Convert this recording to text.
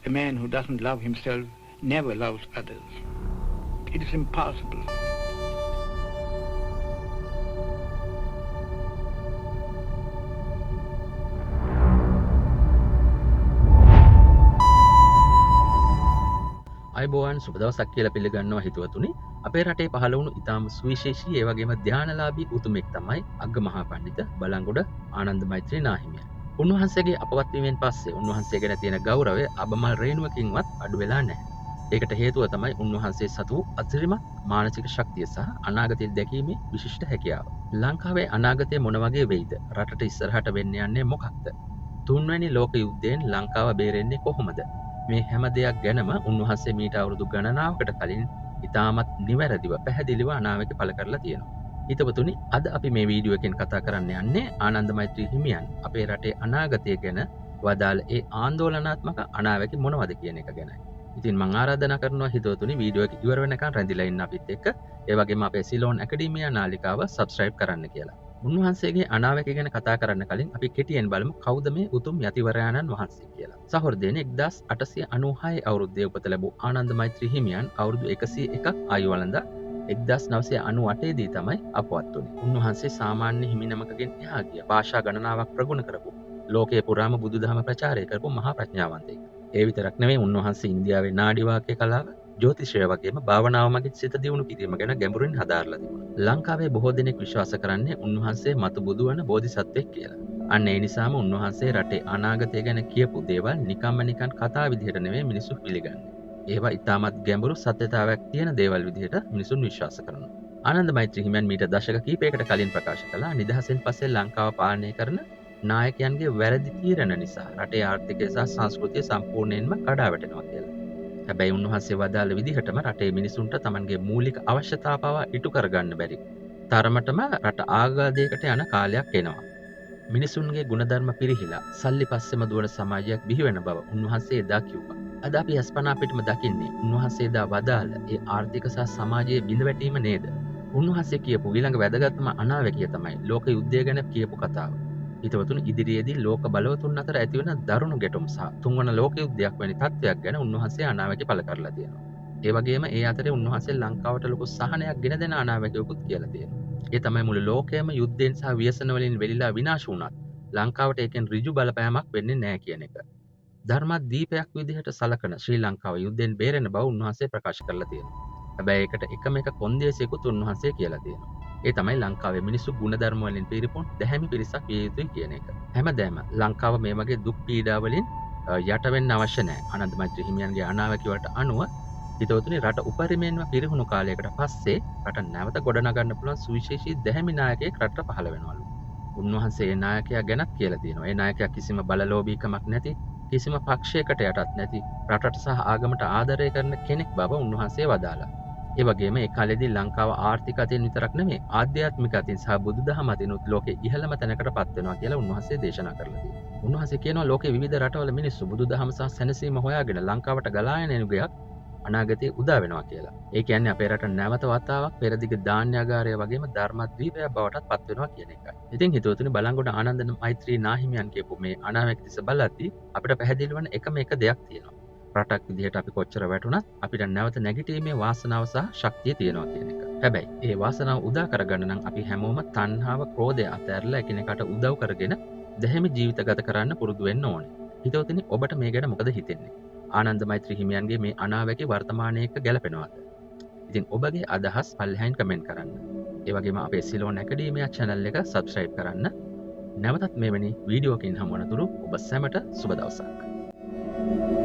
A man who doesn't love himself never loves others. It is impossible. අයිබෝවන් සුබ දවසක් කියලා පිළිගන්නවා හිතවතුනි. අපේ රටේ පහළ වුණු ඉතාම සුවිශේෂී ඒ වගේම ධානලාභී උතුමෙක් තමයි අග්ගමහා පඬිත බලංගොඩ ආනන්ද මෛත්‍රී නාහිමියන්. උන්වහන්සේගේ අපවත් වීමෙන් පස්සේ උන්වහන්සේ ගැන තියෙන ගෞරවය අබමල් රේණුවකින්වත් අඩු වෙලා නැහැ. ඒකට හේතුව තමයි උන්වහන්සේ සතු අසිරිමත් මානසික ශක්තිය සහ අනාගතය දැකීමේ විශිෂ්ට හැකියාව. ලංකාවේ අනාගතය මොන වගේ වෙයිද? රටට ඉස්සරහට වෙන්න යන්නේ මොකක්ද? තුන්වැනි ලෝක යුද්ධයෙන් ලංකාව බේරෙන්නේ කොහොමද? මේ හැම දෙයක් ගැනම උන්වහන්සේ මීට අවුරුදු ගණනාවකට කලින් ඉතාමත් නිවැරදිව පැහැදිලිව අනාවැකි පළ කරලා තියෙනවා. හිතවතුනි, අද අපි මේ වීඩියෝ එකෙන් කතා කරන්න යන්නේ ආනන්ද මෛත්‍රී හිමියන් අපේ රටේ අනාගතය ගැන වදාළ ඒ ආందోලනාත්මක අනාවැකි මොනවද කියන එක ගැනයි. ඉතින් මම ආරාධනා කරනවා හිතවතුනි වීඩියෝ එක ඉවර වෙනකන් රැඳිලා ඉන්න අපිත් එක්ක. ඒ වගේම අපේ සිලෝන් ඇකඩමියා නාලිකාව සබ්ස්ක්‍රයිබ් කරන්න කියලා. උන්වහන්සේගේ අනාවැකි ගැන කතා කරන්න කලින් අපි කෙටියෙන් බලමු කවුද මේ උතුම් යතිවරයාණන් වහන්සේ කියලා. සහෝදරයනි, 1896 අවුරුද්දේ උපත ලැබූ ආනන්ද මෛත්‍රී හිමියන් අවුරුදු 101ක් ආයු වළඳා 1998 දී තමයි අපවත් වුණේ. උන්වහන්සේ සාමාන්‍ය හිමිනමකගෙන් එහා ගිය භාෂා ගණනාවක් ප්‍රගුණ කරපු ලෝකයේ පුරාම බුදුදහම ප්‍රචාරය කරපු මහා ප්‍රඥාවන්තයෙක්. ඒ විතරක් නෙවෙයි, උන්වහන්සේ ඉන්දියාවේ නාඩි වාක්‍ය කලාව, ජ්‍යොතිෂය වගේම භාවනාව මගින් සිත දියුණු කිරීම ගැන ගැඹුරින් හදාarලා තිබුණා. ලංකාවේ බොහෝ දෙනෙක් විශ්වාස කරන්නේ උන්වහන්සේ මතු බුදු වන බෝධිසත්වෙක් කියලා. අන්න ඒ නිසාම උන්වහන්සේ රටේ අනාගතය ගැන කියපු දේවල් නිකන් කතා විදිහට නෙවෙයි මිනිස්සු පිළිගන්නේ. ඒවා ඉතාමත් ගැඹුරු සත්‍යතාවයක් තියෙන දේවල් විදිහට මිනිසුන් විශ්වාස කරනවා. ආනන්ද මෛත්‍රී හිමියන් මීට දශක කිහිපයකට කලින් ප්‍රකාශ කළා නිදහසෙන් පස්සේ ලංකාව පාලනය කරන නායකයන්ගේ වැරදි තීරණ නිසා රටේ ආර්ථිකය සහ සංස්කෘතිය සම්පූර්ණයෙන්ම කඩා වැටෙනවා කියලා. හැබැයි උන්වහන්සේ වදාළ විදිහටම රටේ මිනිසුන්ට තමන්ගේ මූලික අවශ්‍යතා පවා ඉටු කරගන්න බැරි තරමටම රට ආගාදයකට යන කාලයක් එනවා. මිනිසුන්ගේ ගුණධර්ම පිරිහිලා සල්ලි පස්සෙම දුවන සමාජයක් බිහි වෙන බව උන්වහන්සේ එදා කිව්වා. අද අපි අස්පනා පිටම දකින්නේ උන්වහන්සේ එදා වදාළ ඒ ආර්ථික සහ සමාජයේ බිඳවැටීම නේද? උන්වහන්සේ කියපු ඊළඟ වැදගත්ම අනාවැකිය තමයි ලෝක යුද්ධය ගැන කියපු කතාව. හිතවතුනි, ඉදිරියේදී ලෝක බලවතුන් අතර ඇතිවන දරුණු ගැටුම් සහ තුන්වන ලෝක යුද්ධයක් වැනි තත්ත්වයක් ගැන උන්වහන්සේ අනාවැකි පළ කරලා තියෙනවා. ඒ වගේම ඒ අතරේ උන්වහන්සේ ලංකාවට ලොකු සහනයක් ගෙන දෙන අනාවැකියකුත් කියලා තියෙනවා. ඒ තමයි මුළු ලෝකයම යුද්ධයෙන් සහ ව්‍යසන වලින් වෙලිලා විනාශ වුණත් ලංකාවට ඒකෙන් ඍජු බලපෑමක් වෙන්නේ නැහැ කියන එක. ධර්මදීපයක් විදිහට සලකන ශ්‍රී ලංකාව යුද්ධයෙන් බේරෙන බව උන්වහන්සේ ප්‍රකාශ කරලා තියෙනවා. හැබැයි ඒකට එකම එක කොන්දේසියකුත් උන්වහන්සේ කියලා තියෙනවා. ඒ තමයි ලංකාවේ මිනිස්සු ගුණධර්ම වලින් පිරිපුන් දැහැමි පිරිසක් විය යුතුයි කියන එක. හැමදෑම ලංකාව මේ වගේ දුක් පීඩා වලින් යට වෙන්න අවශ්‍ය නැහැ. ආනන්ද මෛත්‍රී හිමියන්ගේ අනාවැකි වලට අනුව හිතවතුනි, රට උපරිමයෙන්ම පිරිහුණු කාලයකට පස්සේ රට නැවත ගොඩනගන්න පුළුවන් සුවිශේෂී දැහැමි නායකයෙක් රටට පහළ වෙනවලු. උන්වහන්සේ ඒ නායකයා ගැනත් කියලා තියෙනවා. ඒ නායකයා කිසිම බලලෝභීකමක් නැති, කිසිම පක්ෂයකට යටත් නැති, රටට සහ ආගමට ආදරය කරන කෙනෙක් බව උන්වහන්සේ වදාළා. ඒ වගේම ඒ කාලේදී ලංකාව ආර්ථික අතින් විතරක් නෙමෙයි ආධ්‍යාත්මික අතින් සහ බුදුදහම අතිනුත් ලෝකේ ඉහළම තැනකට පත් වෙනවා කියලා උන්වහන්සේ දේශනා කරලා තියෙනවා. උන්වහන්සේ කියනවා ලෝකේ විවිධ රටවල මිනිස්සු බුදුදහම සහ සැනසීම හොයාගෙන ලංකාවට ගලා යන යුගයක් අනාගතයේ උදා වෙනවා කියලා. ඒ කියන්නේ අපේ රට නැවත වතාවක් පෙරදිග ධාන්‍යාගාරය වගේම ධර්මද්වීපයක් බවටත් පත් වෙනවා කියන එකයි. ඉතින් හිතවතුනි, බලංගොඩ ආනන්ද මෛත්‍රී නාහිමියන් කියපු මේ අනාවැකි දිස බලද්දී අපිට පැහැදිලි වන එකම එක දෙයක් තියෙනවා. රටක් විදිහට අපි කොච්චර වැටුණත් අපිට නැවත නැගිටීමේ වාසනාව සහ ශක්තිය තියෙනවා කියන එක. හැබැයි ඒ වාසනාව උදා කරගන්න නම් අපි හැමෝම තණ්හාව, ක්‍රෝධය අතහැරලා එකිනෙකාට උදව් කරගෙන දැහැමි ජීවිත ගත කරන්න පුරුදු වෙන්න ඕනේ. හිතවතුනි, ඔබට මේ ගැන මොකද හිතෙන්නේ? ආනන්ද මෛත්‍රී හිමියන්ගේ මේ අනාවැකි වර්තමානයේ එක්ක ගැලපෙනවද? ඉතින් ඔබගේ අදහස් පල්ලෙහායින් කමෙන්ට් කරන්න. ඒ වගේම අපේ සිලෝන් ඇකඩමියා channel එක subscribe කරන්න. නැවතත් මෙවැනි වීඩියෝකින් හමු වනතුරු ඔබ සැමට සුබ දවසක්.